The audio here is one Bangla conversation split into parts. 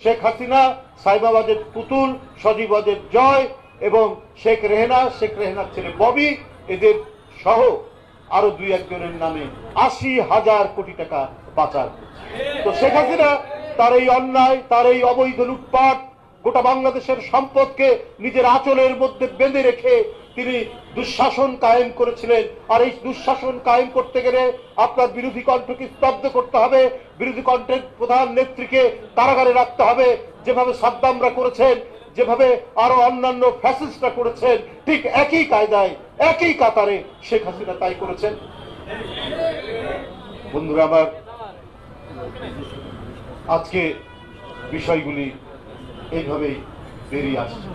শেখ হাসিনা সাইবাবাদের পুতুল, সজীবাদের জয় এবং শেখ রেহেনার ছেলে ববি এদের সহ আরো 2-1 জনের নামে 80,000 কোটি টাকা পাচার। তো শেখ হাসিনা তার এই অন্যায়, তার এই অবৈধ লুটপাট, গোটা বাংলাদেশের সম্পদকে নিজের আঁচলের মধ্যে বেঁধে রেখে তিনি দুঃশাসন কায়েম করেছিলেন। আর এই দুঃশাসন কায়েম করতে গেলে আপনার বিরোধী কণ্ঠকে স্তব্ধ করতে হবে, বিরোধী কণ্ঠের প্রধান নেত্রীকে কারাগারে রাখতে হবে, যেভাবে সাদ্দামরা করেছেন, যেভাবে আরো অন্যান্য ফ্যাসিস্টরা করেছেন, ঠিক একই কায়দায় একই কাতারে শেখ হাসিনা তাই করেছেন। বন্ধুরা আমার, আজকে বিষয়গুলি এইভাবেই বেরিয়ে আসছে।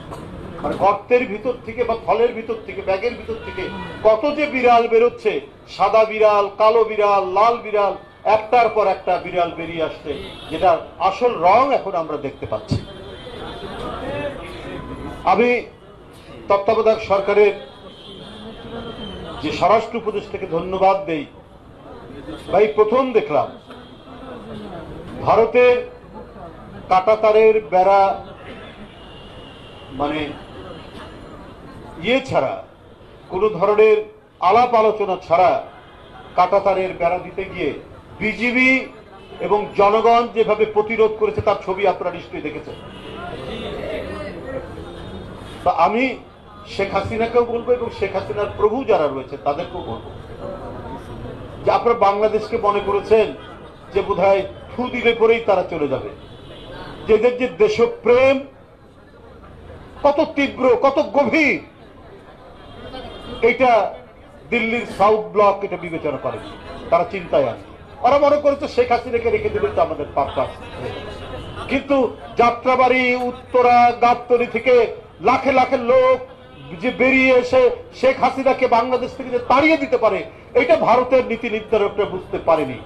আর গর্তের ভিতর থেকে বা থলের ভিতর থেকে, ব্যাগের ভিতর থেকে কত যে বিড়াল বেরোচ্ছে, সাদা বিড়াল, কালো বিড়াল, লাল বিড়াল, একটার পর একটা বিড়াল বেরিয়ে আসছে, যেটা আসল রং এখন আমরা দেখতে পাচ্ছি। আমি তত্ত্বাবধায়ক সরকারের যে স্বরাষ্ট্র উপদেষ্টাকে ধন্যবাদ দেই। ভাই, প্রথম দেখলাম ভারতের কাঁটাতারের বেড়া মানে ছাড়া, কোন ধরনের আলাপ আলোচনা ছাড়া কাঁটাতারের বেড়া দিতে গিয়ে বিজিবি এবং জনগণ যেভাবে প্রতিরোধ করেছে তার ছবি আপনারা নিশ্চয়ই দেখেছেন। তা আমি শেখ হাসিনাকেও বলবো এবং শেখ হাসিনার প্রভু যারা রয়েছে তাদেরকেও বলবো যে আপনারা বাংলাদেশকে মনে করেছেন যে বোধহয় ফু দিলে পরেই তারা চলে যাবে। যেদের যে দেশপ্রেম কত তীব্র, কত গভীর, এটা দিল্লির সাউথ ব্লক এটা বিবেচনা করে, তারা চিন্তায় আছে। ওরা মনে করেছে শেখ হাসিনাকে রেখে দেবে তো আমাদের পারপাস। কিন্তু যাত্রাবাড়ি, উত্তরা, গাবতলী থেকে লাখে লাখে লোক যে বেরিয়ে এসে শেখ হাসিনাকে বাংলাদেশ থেকে যে তাড়িয়ে দিতে পারে, এটা ভারতের নীতি নির্ধারকরা বুঝতে পারেনি।